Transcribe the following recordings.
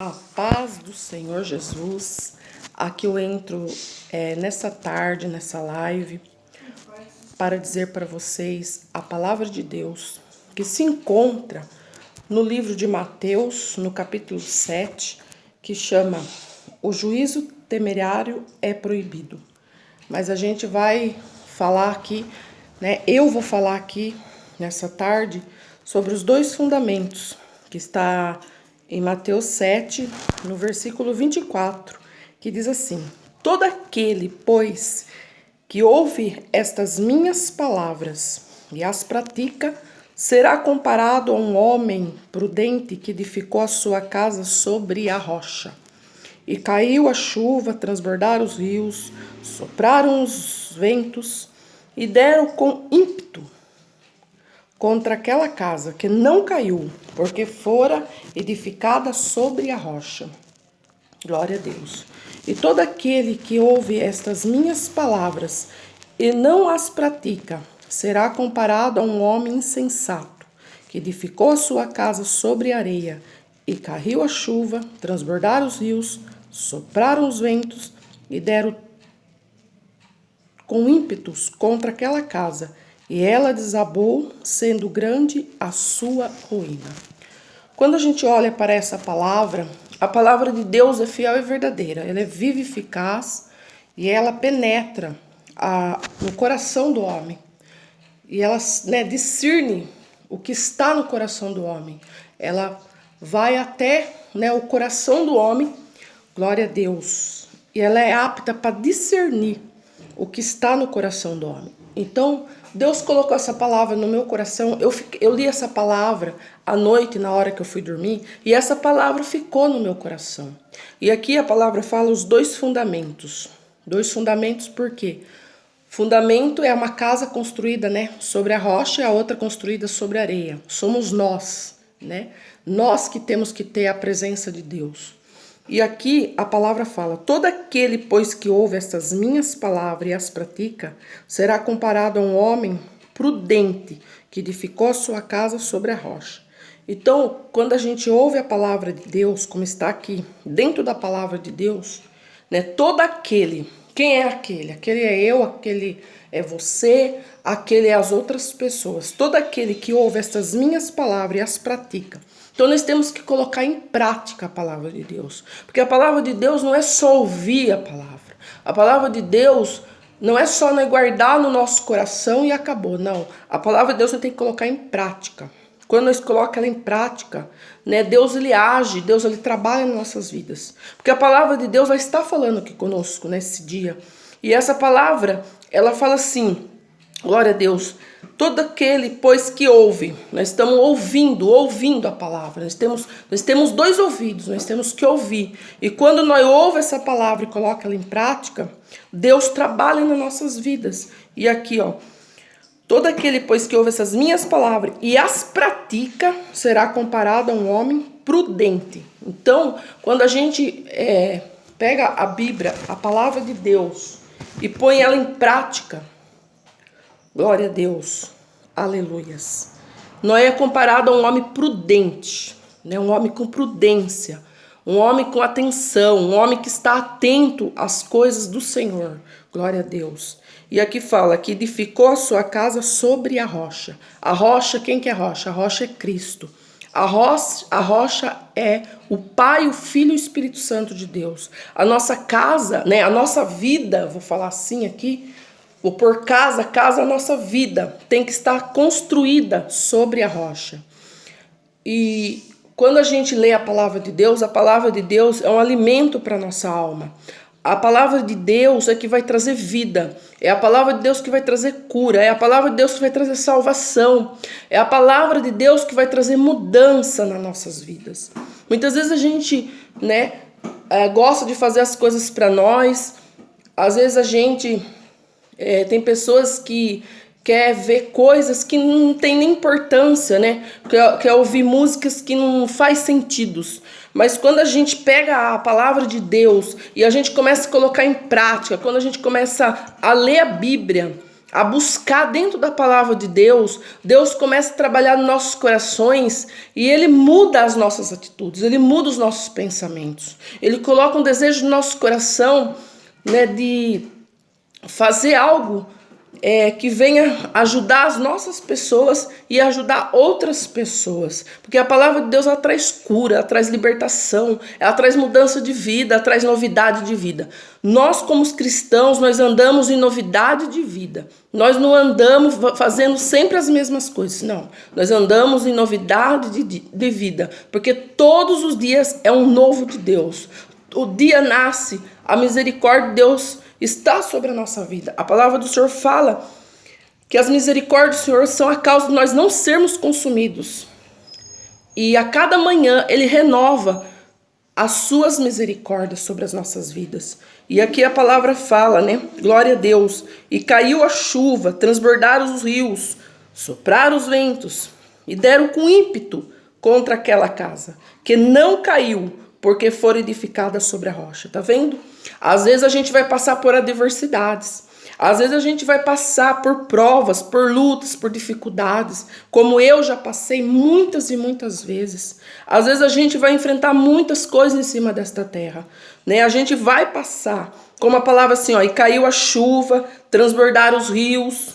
A paz do Senhor Jesus. Aqui eu entro nessa tarde, nessa live, para dizer para vocês a palavra de Deus, que se encontra no livro de Mateus, no capítulo 7, que chama O Juízo Temerário é Proibido. Mas a gente vai falar aqui, eu vou falar aqui nessa tarde sobre os dois fundamentos que está em Mateus 7, no versículo 24, que diz assim: todo aquele, pois, que ouve estas minhas palavras e as pratica, será comparado a um homem prudente que edificou a sua casa sobre a rocha. E caiu a chuva, transbordaram os rios, sopraram os ventos e deram com ímpeto contra aquela casa, que não caiu, porque fora edificada sobre a rocha. Glória a Deus. E todo aquele que ouve estas minhas palavras e não as pratica, será comparado a um homem insensato, que edificou a sua casa sobre areia, e caiu a chuva, transbordaram os rios, sopraram os ventos e deram com ímpetos contra aquela casa, e ela desabou, sendo grande a sua ruína. Quando a gente olha para essa palavra, a palavra de Deus é fiel e verdadeira. Ela é viva e eficaz e ela penetra no coração do homem. E ela discerne o que está no coração do homem. Ela vai até o coração do homem, glória a Deus. E ela é apta para discernir o que está no coração do homem. Então, Deus colocou essa palavra no meu coração. Eu li essa palavra à noite, na hora que eu fui dormir, e essa palavra ficou no meu coração. E aqui a palavra fala os dois fundamentos. Dois fundamentos por quê? Fundamento é uma casa construída, sobre a rocha, e a outra construída sobre a areia. Somos nós, Nós que temos que ter a presença de Deus. E aqui a palavra fala: todo aquele, pois, que ouve estas minhas palavras e as pratica, será comparado a um homem prudente, que edificou a sua casa sobre a rocha. Então, quando a gente ouve a palavra de Deus, como está aqui, dentro da palavra de Deus, todo aquele, quem é aquele? Aquele é eu, aquele é você, aquele é as outras pessoas. Todo aquele que ouve estas minhas palavras e as pratica. Então nós temos que colocar em prática a palavra de Deus. Porque a palavra de Deus não é só ouvir a palavra. A palavra de Deus não é só guardar no nosso coração e acabou. Não. A palavra de Deus você tem que colocar em prática. Quando nós colocamos ela em prática, Deus ele age, Deus ele trabalha nas nossas vidas. Porque a palavra de Deus vai estar falando aqui conosco nesse dia. E essa palavra, ela fala assim: glória a Deus, todo aquele, pois, que ouve. Nós estamos ouvindo a palavra. Nós temos dois ouvidos, nós temos que ouvir. E quando nós ouvimos essa palavra e colocamos ela em prática, Deus trabalha nas nossas vidas. E aqui, todo aquele, pois, que ouve essas minhas palavras e as pratica, será comparado a um homem prudente. Então, quando a gente pega a Bíblia, a palavra de Deus, e põe ela em prática, glória a Deus, aleluias. Nós é comparado a um homem prudente, um homem com prudência, um homem com atenção, um homem que está atento às coisas do Senhor, glória a Deus. E aqui fala que edificou a sua casa sobre a rocha. A rocha, quem que é a rocha? A rocha é Cristo. A rocha é o Pai, o Filho e o Espírito Santo de Deus. A nossa casa, a nossa vida, vou falar assim aqui, vou pôr casa, a nossa vida tem que estar construída sobre a rocha. E quando a gente lê a palavra de Deus é um alimento para a nossa alma. A palavra de Deus é que vai trazer vida. É a palavra de Deus que vai trazer cura. É a palavra de Deus que vai trazer salvação. É a palavra de Deus que vai trazer mudança nas nossas vidas. Muitas vezes a gente, gosta de fazer as coisas para nós. Às vezes a gente tem pessoas que quer ver coisas que não tem nem importância, quer ouvir músicas que não faz sentido. Mas quando a gente pega a palavra de Deus e a gente começa a colocar em prática, quando a gente começa a ler a Bíblia, a buscar dentro da palavra de Deus, Deus começa a trabalhar nos nossos corações e Ele muda as nossas atitudes, Ele muda os nossos pensamentos. Ele coloca um desejo no nosso coração, né, de fazer algo que venha ajudar as nossas pessoas e ajudar outras pessoas. Porque a palavra de Deus, ela traz cura, ela traz libertação, ela traz mudança de vida, ela traz novidade de vida. Nós, como os cristãos, nós andamos em novidade de vida. Nós não andamos fazendo sempre as mesmas coisas, não. Nós andamos em novidade de vida, porque todos os dias é um novo de Deus. O dia nasce, a misericórdia de Deus está sobre a nossa vida. A palavra do Senhor fala que as misericórdias do Senhor são a causa de nós não sermos consumidos. E a cada manhã Ele renova as suas misericórdias sobre as nossas vidas. E aqui a palavra fala, né? Glória a Deus. E caiu a chuva, transbordaram os rios, sopraram os ventos e deram com ímpeto contra aquela casa, que não caiu, porque foi edificada sobre a rocha. Tá vendo? Às vezes a gente vai passar por adversidades. Às vezes a gente vai passar por provas, por lutas, por dificuldades, como eu já passei muitas e muitas vezes. Às vezes a gente vai enfrentar muitas coisas em cima desta terra, né? A gente vai passar, como a palavra assim, ó, e caiu a chuva, transbordaram os rios,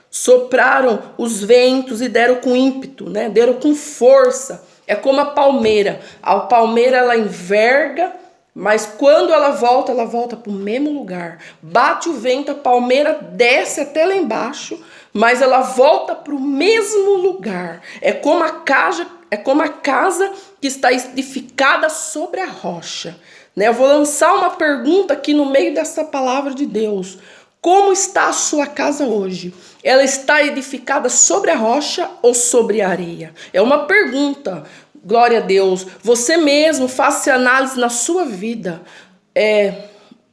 sopraram os ventos e deram com ímpeto, né? Deram com força. É como a palmeira. A palmeira, ela enverga, mas quando ela volta para o mesmo lugar. Bate o vento, a palmeira desce até lá embaixo, mas ela volta para o mesmo lugar. É como a casa que está edificada sobre a rocha. Né? Eu vou lançar uma pergunta aqui no meio dessa palavra de Deus. Como está a sua casa hoje? Ela está edificada sobre a rocha ou sobre a areia? É uma pergunta. Glória a Deus. Você mesmo faça análise na sua vida.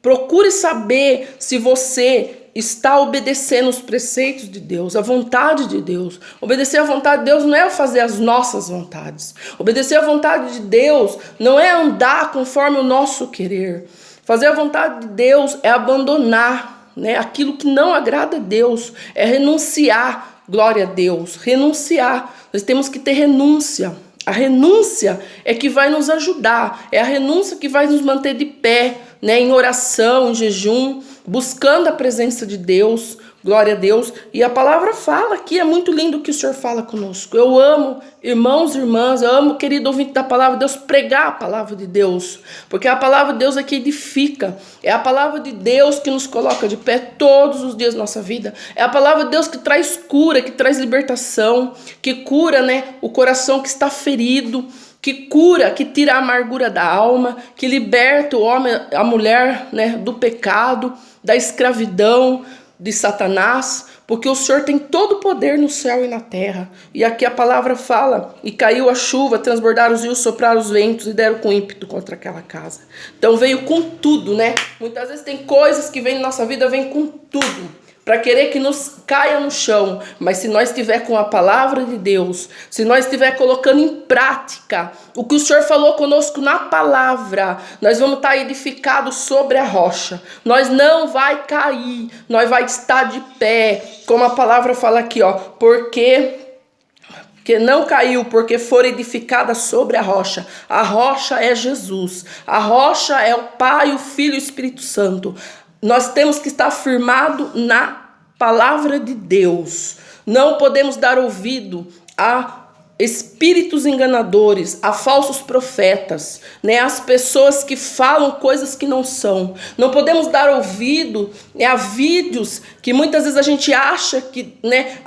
Procure saber se você está obedecendo os preceitos de Deus, a vontade de Deus. Obedecer à vontade de Deus não é fazer as nossas vontades. Obedecer à vontade de Deus não é andar conforme o nosso querer. Fazer a vontade de Deus é abandonar, né, aquilo que não agrada a Deus, é renunciar. Glória a Deus. Renunciar. Nós temos que ter renúncia. A renúncia é que vai nos ajudar, é a renúncia que vai nos manter de pé, né, em oração, em jejum, buscando a presença de Deus, glória a Deus. E a palavra fala aqui, é muito lindo o que o Senhor fala conosco. Eu amo, irmãos e irmãs, eu amo, querido ouvinte da palavra de Deus, pregar a palavra de Deus, porque a palavra de Deus é que edifica, é a palavra de Deus que nos coloca de pé todos os dias da nossa vida, é a palavra de Deus que traz cura, que traz libertação, que cura, né, o coração que está ferido, que cura, que tira a amargura da alma, que liberta o homem, a mulher, né, do pecado, da escravidão, de Satanás, porque o Senhor tem todo o poder no céu e na terra. E aqui a palavra fala, e caiu a chuva, transbordaram os rios, sopraram os ventos e deram com ímpeto contra aquela casa. Então veio com tudo, né? Muitas vezes tem coisas que vêm na nossa vida, vem com tudo, para querer que nos caia no chão. Mas se nós estiver com a palavra de Deus, se nós estiver colocando em prática o que o Senhor falou conosco na palavra, nós vamos estar edificados sobre a rocha. Nós não vai cair, nós vai estar de pé, como a palavra fala aqui, ó, porque não caiu, porque foi edificada sobre a rocha. A rocha é Jesus, a rocha é o Pai, o Filho e o Espírito Santo. Nós temos que estar firmado na palavra de Deus. Não podemos dar ouvido a espíritos enganadores, a falsos profetas, né? As pessoas que falam coisas que não são. Não podemos dar ouvido, né, a vídeos que muitas vezes a gente acha que, né,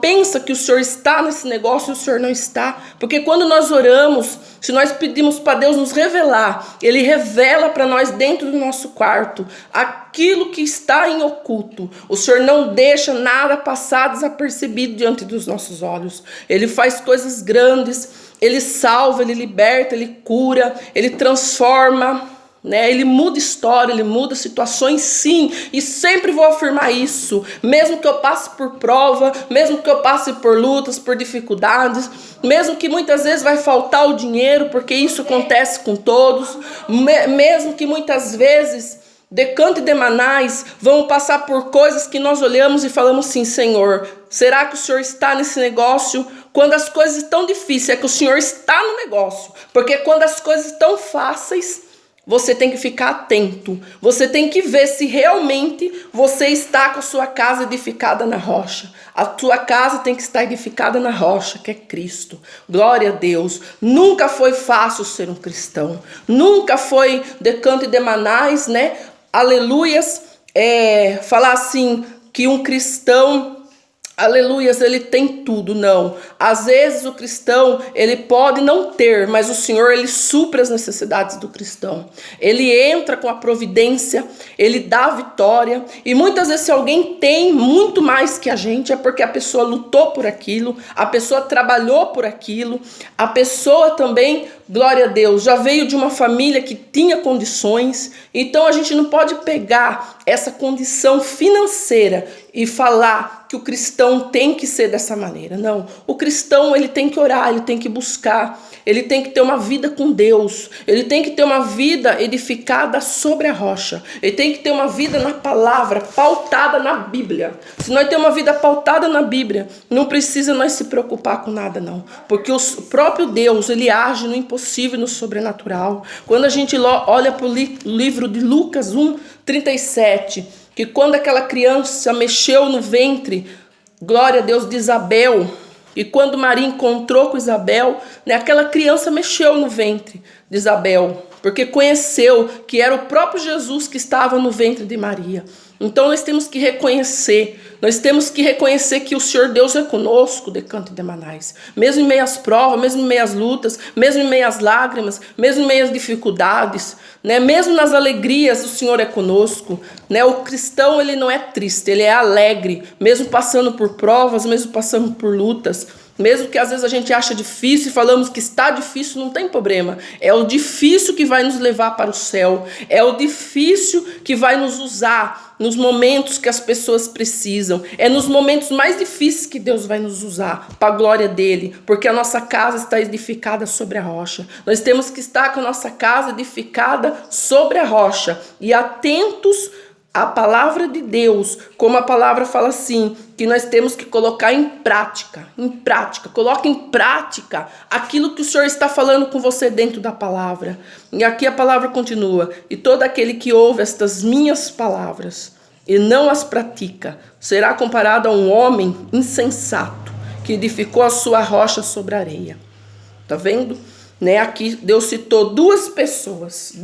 pensa que o Senhor está nesse negócio e o Senhor não está. Porque quando nós oramos, se nós pedimos para Deus nos revelar, Ele revela para nós dentro do nosso quarto aquilo que está em oculto. O Senhor não deixa nada passar desapercebido diante dos nossos olhos. Ele faz coisas grandes, Ele salva, Ele liberta, Ele cura, Ele transforma, né? Ele muda história, Ele muda situações, sim, e sempre vou afirmar isso, mesmo que eu passe por prova, mesmo que eu passe por lutas, por dificuldades, mesmo que muitas vezes vai faltar o dinheiro, porque isso acontece com todos, mesmo que muitas vezes Decanto e Demanais vão passar por coisas que nós olhamos e falamos assim: Senhor, será que o Senhor está nesse negócio? Quando as coisas estão difíceis, é que o Senhor está no negócio. Porque quando as coisas estão fáceis, você tem que ficar atento. Você tem que ver se realmente você está com a sua casa edificada na rocha. A tua casa tem que estar edificada na rocha, que é Cristo. Glória a Deus. Nunca foi fácil ser um cristão. Nunca foi Decanto e Demanais, né? Aleluias. Falar assim que um cristão... Aleluias, ele tem tudo, não. Às vezes o cristão, ele pode não ter, mas o Senhor, ele supre as necessidades do cristão. Ele entra com a providência, ele dá a vitória. E muitas vezes se alguém tem muito mais que a gente, é porque a pessoa lutou por aquilo, a pessoa trabalhou por aquilo, a pessoa também, glória a Deus, já veio de uma família que tinha condições. Então a gente não pode pegar essa condição financeira e falar que o cristão tem que ser dessa maneira. Não, o cristão, ele tem que orar, ele tem que buscar, ele tem que ter uma vida com Deus, ele tem que ter uma vida edificada sobre a rocha, ele tem que ter uma vida na palavra, pautada na Bíblia. Se nós temos uma vida pautada na Bíblia, não precisa nós se preocupar com nada, não, porque o próprio Deus, ele age no impossível e no sobrenatural. Quando a gente olha para o livro de Lucas 1:37, que quando aquela criança mexeu no ventre, glória a Deus, de Isabel, e quando Maria encontrou com Isabel, né, aquela criança mexeu no ventre de Isabel, porque conheceu que era o próprio Jesus que estava no ventre de Maria. Então nós temos que reconhecer que o Senhor Deus é conosco, Decanto e Demanais. Mesmo em meio às provas, mesmo em meio às lutas, mesmo em meio às lágrimas, mesmo em meio às dificuldades, né? Mesmo nas alegrias, o Senhor é conosco, né? O cristão, ele não é triste, ele é alegre, mesmo passando por provas, mesmo passando por lutas. Mesmo que às vezes a gente acha difícil e falamos que está difícil, não tem problema. É o difícil que vai nos levar para o céu. É o difícil que vai nos usar nos momentos que as pessoas precisam. É nos momentos mais difíceis que Deus vai nos usar para a glória dele. Porque a nossa casa está edificada sobre a rocha. Nós temos que estar com a nossa casa edificada sobre a rocha. E atentos a palavra de Deus, como a palavra fala assim, que nós temos que colocar em prática, coloque em prática aquilo que o Senhor está falando com você dentro da palavra. E aqui a palavra continua: e todo aquele que ouve estas minhas palavras e não as pratica, será comparado a um homem insensato, que edificou a sua rocha sobre a areia. Tá vendo? Né, aqui Deus citou duas pessoas.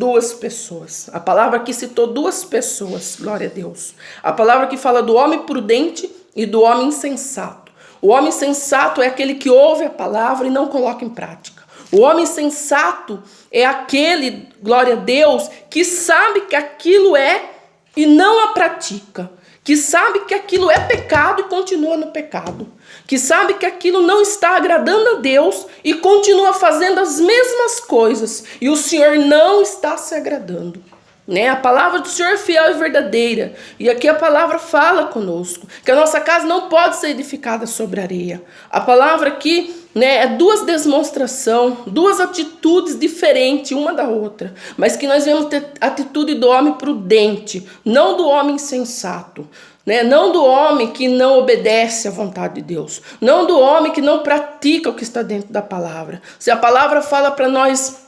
A palavra aqui citou duas pessoas, glória a Deus. A palavra que fala do homem prudente e do homem insensato. O homem sensato é aquele que ouve a palavra e não coloca em prática. O homem sensato é aquele, glória a Deus, que sabe que aquilo é e não a pratica. Que sabe que aquilo é pecado e continua no pecado. Que sabe que aquilo não está agradando a Deus e continua fazendo as mesmas coisas. E o Senhor não está se agradando. Né? A palavra do Senhor é fiel e verdadeira. E aqui a palavra fala conosco que a nossa casa não pode ser edificada sobre areia. A palavra aqui, né, é duas demonstrações, duas atitudes diferentes uma da outra. Mas que nós vemos ter atitude do homem prudente, não do homem insensato. Né? Não do homem que não obedece à vontade de Deus. Não do homem que não pratica o que está dentro da palavra. Se a palavra fala para nós,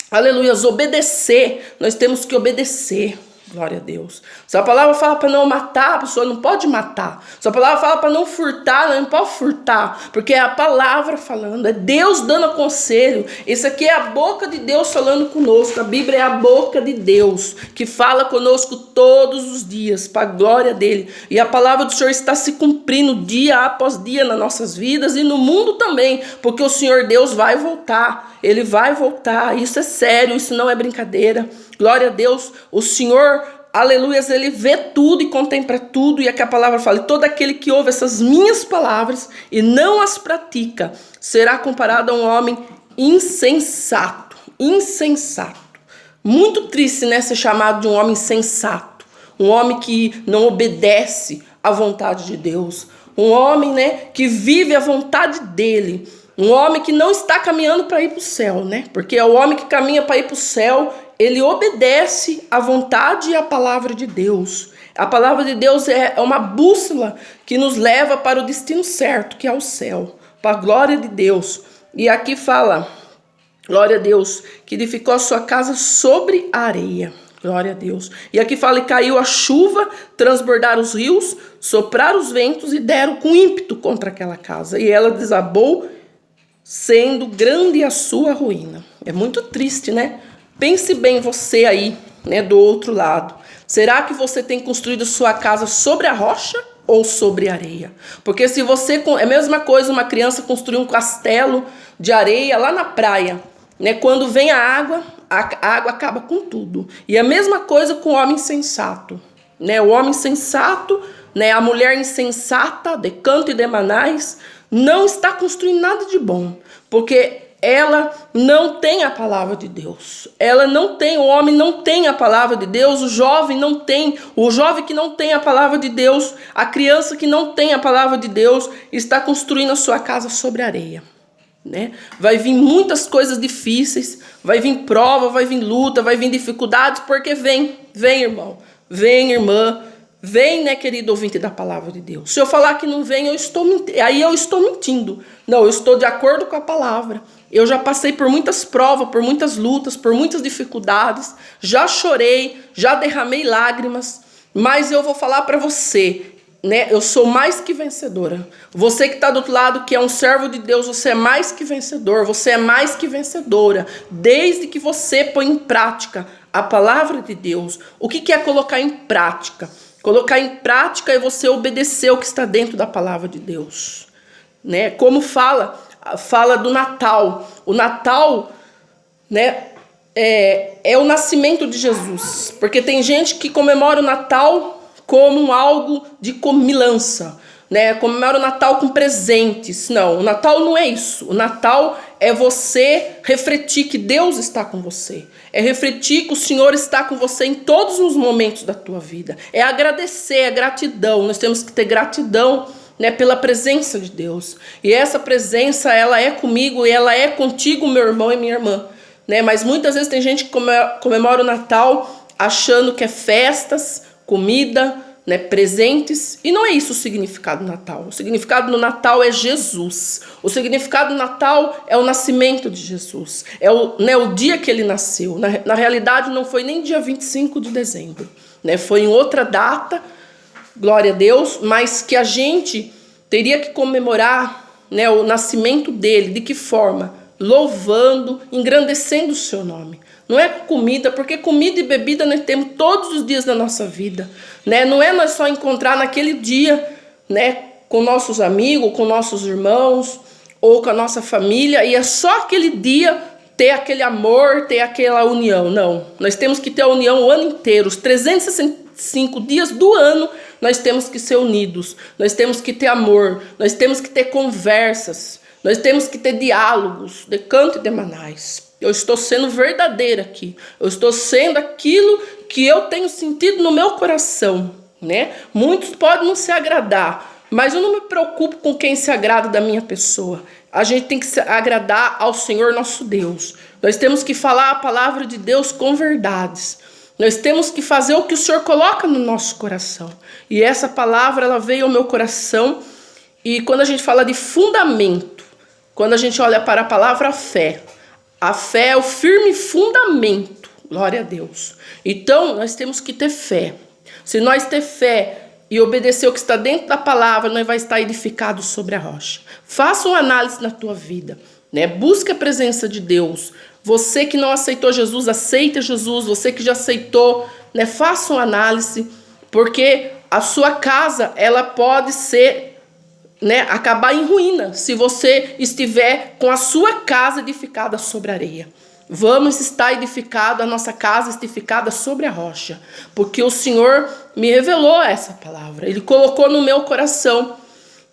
aleluias, obedecer, nós temos que obedecer. Glória a Deus. Se a palavra fala para não matar, a pessoa não pode matar. Se a palavra fala para não furtar, não pode furtar. Porque é a palavra falando, é Deus dando conselho. Isso aqui é a boca de Deus falando conosco. A Bíblia é a boca de Deus, que fala conosco todos os dias, para a glória dele. E a palavra do Senhor está se cumprindo dia após dia nas nossas vidas e no mundo também. Porque o Senhor Deus vai voltar. Ele vai voltar. Isso é sério, isso não é brincadeira. Glória a Deus, o Senhor, aleluias, ele vê tudo e contempla tudo. E aqui a palavra fala: todo aquele que ouve essas minhas palavras e não as pratica, será comparado a um homem insensato. Muito triste, né, ser chamado de um homem insensato. Um homem que não obedece à vontade de Deus. Um homem, né, que vive a vontade dele. Um homem que não está caminhando para ir para o céu, né? Porque é o homem que caminha para ir para o céu, ele obedece à vontade e à palavra de Deus. A palavra de Deus é uma bússola que nos leva para o destino certo, que é o céu, para a glória de Deus. E aqui fala, glória a Deus, que edificou a sua casa sobre a areia. Glória a Deus. E aqui fala, e caiu a chuva, transbordaram os rios, sopraram os ventos e deram com ímpeto contra aquela casa. E ela desabou, sendo grande a sua ruína. É muito triste, né? Pense bem você aí, né, do outro lado. Será que você tem construído sua casa sobre a rocha ou sobre a areia? Porque se você... É a mesma coisa uma criança construir um castelo de areia lá na praia, né? Quando vem a água acaba com tudo. E a mesma coisa com o homem sensato, né? O homem sensato, né? A mulher insensata, de canto e de manais, não está construindo nada de bom, porque ela não tem a palavra de Deus. Ela não tem, o homem não tem a palavra de Deus, o jovem não tem, o jovem que não tem a palavra de Deus, a criança que não tem a palavra de Deus, está construindo a sua casa sobre areia. Né? Vai vir muitas coisas difíceis, vai vir prova, vai vir luta, vai vir dificuldades, porque vem irmão, vem irmã, vem, né, querido ouvinte da palavra de Deus. Se eu falar que não vem, eu estou mentindo. Não, eu estou de acordo com a palavra. Eu já passei por muitas provas, por muitas lutas, por muitas dificuldades, já chorei, já derramei lágrimas, mas eu vou falar para você, né? Eu sou mais que vencedora. Você que está do outro lado, que é um servo de Deus, você é mais que vencedor, você é mais que vencedora, desde que você põe em prática a palavra de Deus. O que é colocar em prática? Colocar em prática é você obedecer o que está dentro da palavra de Deus, né? Como fala do Natal. O Natal, né, é o nascimento de Jesus, porque tem gente que comemora o Natal como algo de comilança, né? Comemora o Natal com presentes. Não, o Natal não é isso. O Natal é você refletir que Deus está com você. É refletir que o Senhor está com você em todos os momentos da tua vida. É agradecer, é gratidão. Nós temos que ter gratidão, né, pela presença de Deus. E essa presença, ela é comigo e ela é contigo, meu irmão e minha irmã, né? Mas muitas vezes tem gente que comemora o Natal achando que é festas, comida, né, presentes, e não é isso o significado do Natal. O significado do Natal é Jesus. O significado do Natal é o nascimento de Jesus. É o dia que ele nasceu. Na realidade, não foi nem dia 25 de dezembro. Né? Foi em outra data, glória a Deus, mas que a gente teria que comemorar, né, o nascimento dele. De que forma? Louvando, engrandecendo o seu nome. Não é comida, porque comida e bebida nós temos todos os dias da nossa vida, né? Não é nós só encontrar naquele dia, né, com nossos amigos, com nossos irmãos ou com a nossa família, e é só aquele dia ter aquele amor, ter aquela união. Não, nós temos que ter a união o ano inteiro, os 365 dias do ano, nós temos que ser unidos, nós temos que ter amor, nós temos que ter conversas, nós temos que ter diálogos, de canto e de manais. Eu estou sendo verdadeira aqui. Eu estou sendo aquilo que eu tenho sentido no meu coração, né? Muitos podem não se agradar, mas eu não me preocupo com quem se agrada da minha pessoa. A gente tem que se agradar ao Senhor nosso Deus. Nós temos que falar a palavra de Deus com verdades. Nós temos que fazer o que o Senhor coloca no nosso coração. E essa palavra, ela veio ao meu coração. E quando a gente fala de fundamento, quando a gente olha para a palavra fé, a fé é o firme fundamento, glória a Deus. Então, nós temos que ter fé. Se nós ter fé e obedecer o que está dentro da palavra, nós vai estar edificado sobre a rocha. Faça uma análise na tua vida, né? Busque a presença de Deus. Você que não aceitou Jesus, aceita Jesus. Você que já aceitou, né? Faça uma análise, porque a sua casa, ela pode ser, né, acabar em ruína se você estiver com a sua casa edificada sobre a areia. Vamos estar edificado, a nossa casa edificada sobre a rocha, porque o Senhor me revelou essa palavra, ele colocou no meu coração,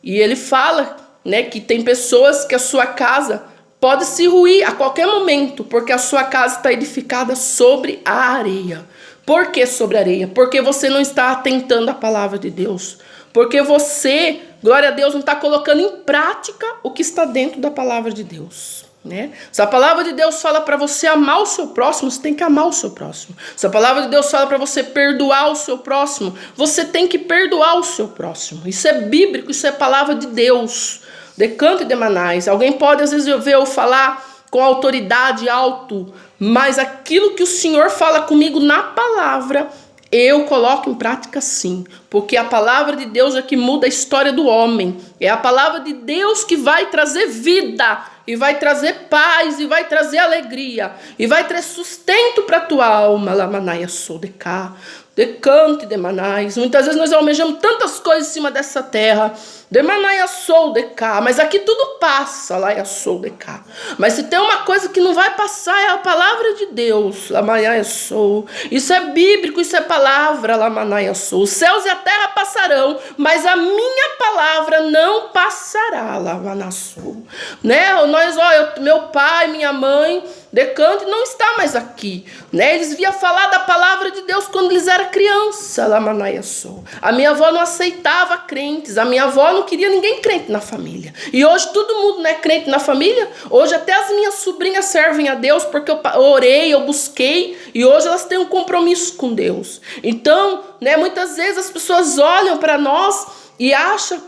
e ele fala, né, que tem pessoas que a sua casa pode se ruir a qualquer momento, porque a sua casa está edificada sobre a areia. Por que sobre a areia? Porque você não está atentando à palavra de Deus, porque você, glória a Deus, não está colocando em prática o que está dentro da palavra de Deus. né? Se a palavra de Deus fala para você amar o seu próximo, você tem que amar o seu próximo. Se a palavra de Deus fala para você perdoar o seu próximo, você tem que perdoar o seu próximo. Isso é bíblico, isso é palavra de Deus. Decanto e demanais. Alguém pode às vezes ver eu falar com autoridade alto, mas aquilo que o Senhor fala comigo na palavra, eu coloco em prática sim, porque a palavra de Deus é que muda a história do homem. É a palavra de Deus que vai trazer vida, e vai trazer paz, e vai trazer alegria, e vai trazer sustento para a tua alma. Lamanaia sou de cá, decante de manais. Muitas vezes nós almejamos tantas coisas em cima dessa terra. De manaia sou de cá, mas aqui tudo passa, lá eu sou de cá. Mas se tem uma coisa que não vai passar é a palavra de Deus. Lamanaia sou. Isso é bíblico, isso é palavra. Lamanaia sou. Os céus e a terra passarão, mas a minha palavra não passará. Lamanaia sou. Né? Meu pai, minha mãe, Decante não está mais aqui, né? Eles vinham falar da palavra de Deus quando eles eram crianças. Lamanaia sou. A minha avó não aceitava crentes, a minha avó não queria ninguém crente na família. E hoje todo mundo não é crente na família. Hoje até as minhas sobrinhas servem a Deus porque eu orei, eu busquei, e hoje elas têm um compromisso com Deus. Então, né, muitas vezes as pessoas olham para nós e acham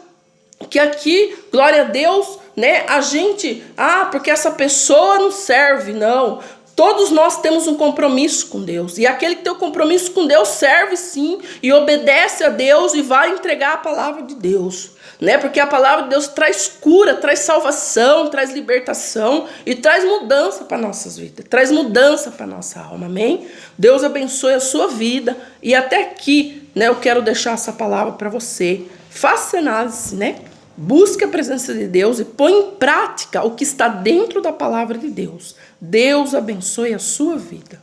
que aqui, glória a Deus, né, a gente, porque essa pessoa não serve, não. Todos nós temos um compromisso com Deus. E aquele que tem o compromisso com Deus serve sim, e obedece a Deus e vai entregar a palavra de Deus, né? Porque a palavra de Deus traz cura, traz salvação, traz libertação e traz mudança para nossas vidas, traz mudança para nossa alma, amém? Deus abençoe a sua vida. E até aqui, né, eu quero deixar essa palavra para você. Faça análise, né? Busque a presença de Deus e põe em prática o que está dentro da palavra de Deus. Deus abençoe a sua vida.